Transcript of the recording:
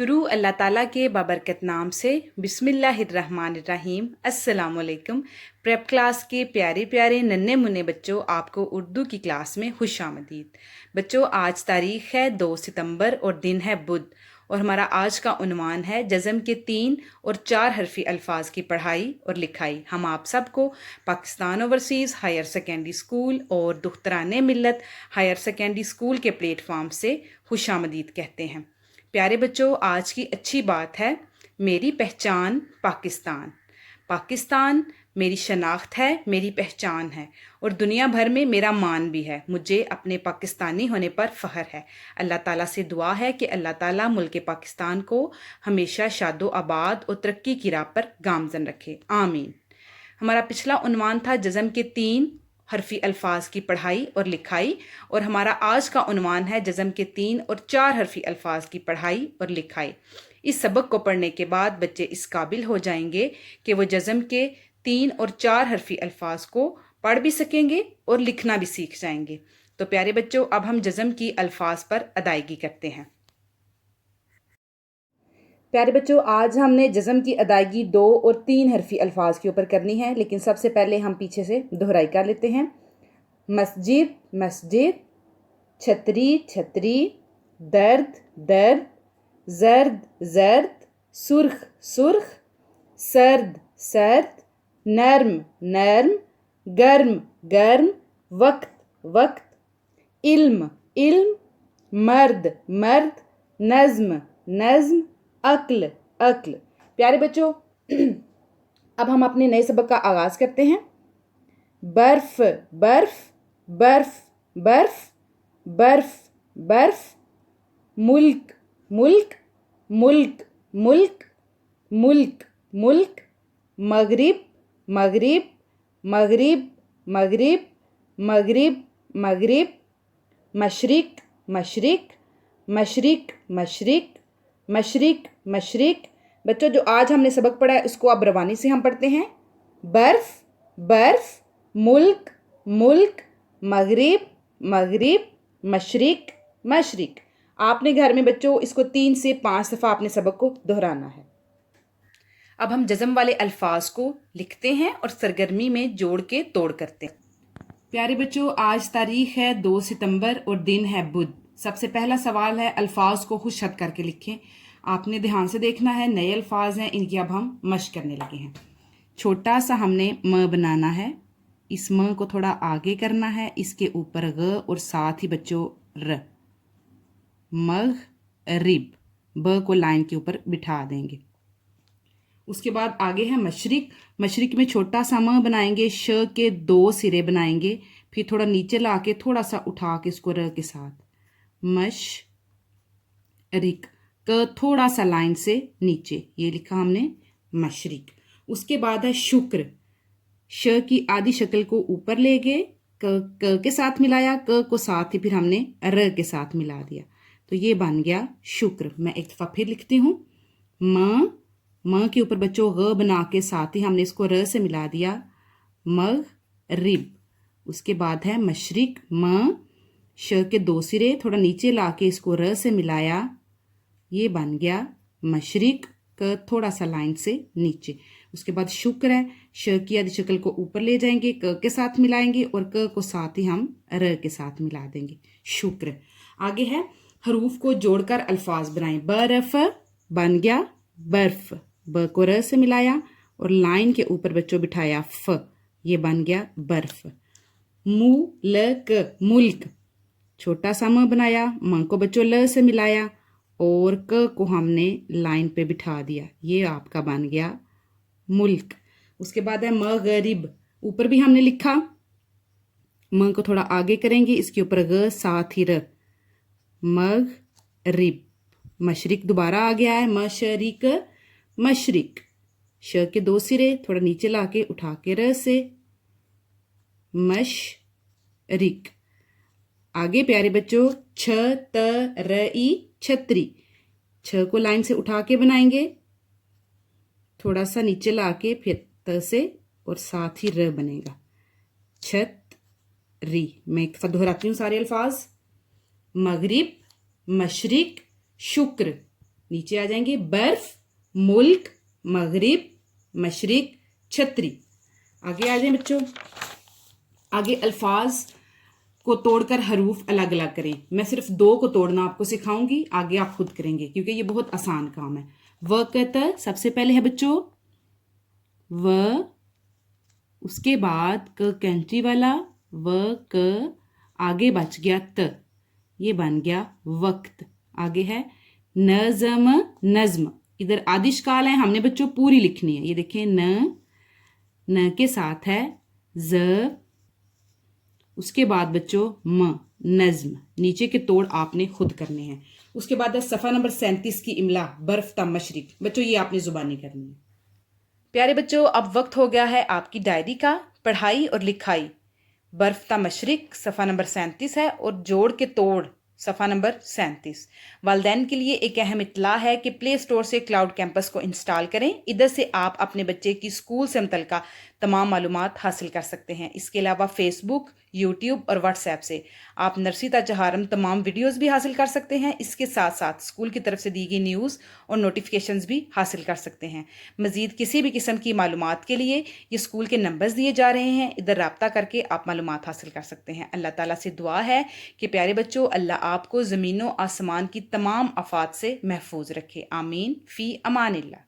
शुरू अल्लाह ताला के बाबरकत नाम से। बिस्मिल्लाहिर्रहमानिर्रहीम। अस्सलाम वालेकुम। प्रेप क्लास के प्यारे प्यारे नन्हे मुन्ने बच्चों, आपको उर्दू की क्लास में खुश आमदीद। बच्चों, आज तारीख़ है 2 सितंबर और दिन है बुध, और हमारा आज का उन्वान है जज़म के 3 और 4 हरफी अल्फाज की पढ़ाई और लिखाई। हम आप सबको Pakistan overseas higher secondary school और Dukhtaran Millat higher secondary school के प्लेटफार्म से खुश आमदीद कहते हैं। प्यारे बच्चों, आज की अच्छी बात है, मेरी पहचान पाकिस्तान। पाकिस्तान मेरी शनाख्त है, मेरी पहचान है, और दुनिया भर में मेरा मान भी है। मुझे अपने पाकिस्तानी होने पर फ़ख्र है। अल्लाह ताला से दुआ है कि अल्लाह ताला मुल्क पाकिस्तान को हमेशा शादो आबाद और तरक्की की राह पर गामज़न रखे, आमीन। हमारा पिछला उन्वान था जज़म के 3 हरफी अल्फाज की पढ़ाई और लिखाई, और हमारा आज का उन्वान है जज़म के 3 और 4 हरफी अल्फाज की पढ़ाई और लिखाई। इस सबक को पढ़ने के बाद बच्चे इस काबिल हो जाएंगे कि वो जज़म के 3 और 4 हरफी अल्फाज को पढ़ भी सकेंगे और लिखना भी सीख जाएंगे। तो प्यारे बच्चों, अब हम जज़म की अल्फाज पर अदायगी करते हैं। प्यारे बच्चों, आज हमने जज़म की अदायगी 2 और 3 हरफी अल्फाज के ऊपर करनी है, लेकिन सबसे पहले हम पीछे से दोहराई कर लेते हैं। मस्जिद मस्जिद, छतरी छतरी, दर्द दर्द, जर्द जर्द, सुर्ख सुर्ख, सर्द सर्द, नर्म नर्म, गर्म गर्म, वक्त वक्त, इल्म इल्म, मर्द मर्द, नज़्म नज़्म, अक्ल अक्ल। प्यारे बच्चों, अब हम अपने नए सबक का आगाज़ करते हैं। बर्फ बर्फ बर्फ बर्फ, बर्फ बर्फ, मुल्क मुल्क मुल्क मुल्क, मुल्क मुल्क, मगरिब मगरिब मगरिब मगरिब मगरिब मगरिब, मशरिक मशरिक मशरिक मशरिक मशरिक मशरिक। बच्चों, जो आज हमने सबक पढ़ा है उसको अब रवानी से हम पढ़ते हैं। बर्फ बर्फ, मुल्क मुल्क, मगरिब मगरिब, मशरिक मशरिक। आपने घर में बच्चों इसको 3 से 5 दफ़ा आपने सबक को दोहराना है। अब हम जज़म वाले अल्फाज को लिखते हैं और सरगर्मी में जोड़ के तोड़ करते हैं। प्यारे बच्चों, आज तारीख़ है 2 सितंबर और दिन है बुध। सबसे पहला सवाल है, अल्फाज को खुद शद करके लिखें। आपने ध्यान से देखना है, नए अल्फाज हैं, इनकी अब हम मश्क करने लगे हैं। छोटा सा हमने म बनाना है, इस म को थोड़ा आगे करना है, इसके ऊपर ग और साथ ही बच्चों र। मग रिब, ब को लाइन के ऊपर बिठा देंगे। उसके बाद आगे है मशरिक। मशरिक में छोटा सा म बनाएंगे, श के 2 सिरे बनाएंगे, फिर थोड़ा नीचे ला के थोड़ा सा उठा के इसको र के साथ, मश रिक, क थोड़ा सा लाइन से नीचे, ये लिखा हमने मशरिक। उसके बाद है शुक्र। श की आधी शक्ल को ऊपर ले गए, क के साथ मिलाया, क को साथ ही फिर हमने र के साथ मिला दिया, तो ये बन गया शुक्र। मैं एक दफ़ा फिर लिखती हूँ। म के ऊपर बच्चों ग बना के साथ ही हमने इसको र से मिला दिया, मग रिब। उसके बाद है मशरिक। म श के 2 सिरे थोड़ा नीचे ला के इसको र से मिलाया, ये बन गया मशरिक, क थोड़ा सा लाइन से नीचे। उसके बाद शुक्र है, श की आधी शक्ल को ऊपर ले जाएंगे, क के साथ मिलाएंगे और क को साथ ही हम र के साथ मिला देंगे, शुक्र। आगे है हरूफ को जोड़कर अल्फाज बनाएं। बर्फ बन गया बर्फ, ब को र से मिलाया और लाइन के ऊपर बच्चों बिठाया फ, ये बन गया बर्फ। मुल्क, मुल्क, छोटा सा म बनाया, म को बच्चों ल से मिलाया और क को हमने लाइन पे बिठा दिया, ये आपका बन गया मुल्क। उसके बाद है मगरिब। ऊपर भी हमने लिखा, म को थोड़ा आगे करेंगे, इसके ऊपर ग साथ ही र, मगरिब। मशरिक दोबारा आ गया है, मशरिक मशरिक, श के 2 सिरे थोड़ा नीचे ला के उठा के र से, मशरिक। आगे प्यारे बच्चों, छ त र ई छतरी। छ को लाइन से उठा के बनाएंगे, थोड़ा सा नीचे ला के फिर त से और साथ ही र बनेगा, छत री। मैं एक दफा दोहराती हूँ सारे अल्फाज। मगरिब, मशरिक, शुक्र, नीचे आ जाएंगे बर्फ, मुल्क, मगरिब, मशरिक, छतरी। आगे आ जाए बच्चों, आगे अल्फाज को तोड़कर हरूफ अलग अलग करें। मैं सिर्फ 2 को तोड़ना आपको सिखाऊंगी, आगे आप खुद करेंगे क्योंकि ये बहुत आसान काम है। वक़्त सबसे पहले है बच्चों व, उसके बाद क कैंची वाला व क, आगे बच गया त, ये बन गया वक्त। आगे है नज़म, नज्म। इधर आदिशकाल है, हमने बच्चों पूरी लिखनी है। ये देखें न के साथ है ज, उसके बाद बच्चों म, नज्म। नीचे के तोड़ आपने खुद करने हैं। उसके बाद है सफ़ा नंबर 37 की इमला बर्फ ता मशरिक। बच्चों ये आपने जुबानी करनी है। प्यारे बच्चों, अब वक्त हो गया है आपकी डायरी का। पढ़ाई और लिखाई बर्फ ता मशरिक सफ़ा नंबर 37 है और जोड़ के तोड़ सफ़ा नंबर 37। वालिदैन के लिए एक अहम इत्तला है कि प्ले स्टोर से क्लाउड कैंपस को इंस्टॉल करें। इधर से आप अपने बच्चे की स्कूल से मुतल्लिका तमाम मालूमात हासिल कर सकते हैं। इसके अलावा फेसबुक, यूट्यूब और व्हाट्सएप से आप नर्सरी ता चहारम तमाम वीडियोस भी हासिल कर सकते हैं। इसके साथ साथ स्कूल की तरफ से दी गई न्यूज़ और नोटिफिकेशंस भी हासिल कर सकते हैं। मज़ीद किसी भी किस्म की मालूमात के लिए ये स्कूल के नंबर्स दिए जा रहे हैं, इधर रब्ता करके आप मालूमात हासिल कर सकते हैं। अल्लाह ताला से दुआ है कि प्यारे बच्चों, अल्लाह आपको ज़मीनों आसमान की तमाम आफात से महफूज रखे। आमीन फ़ी अमानिल्लाह।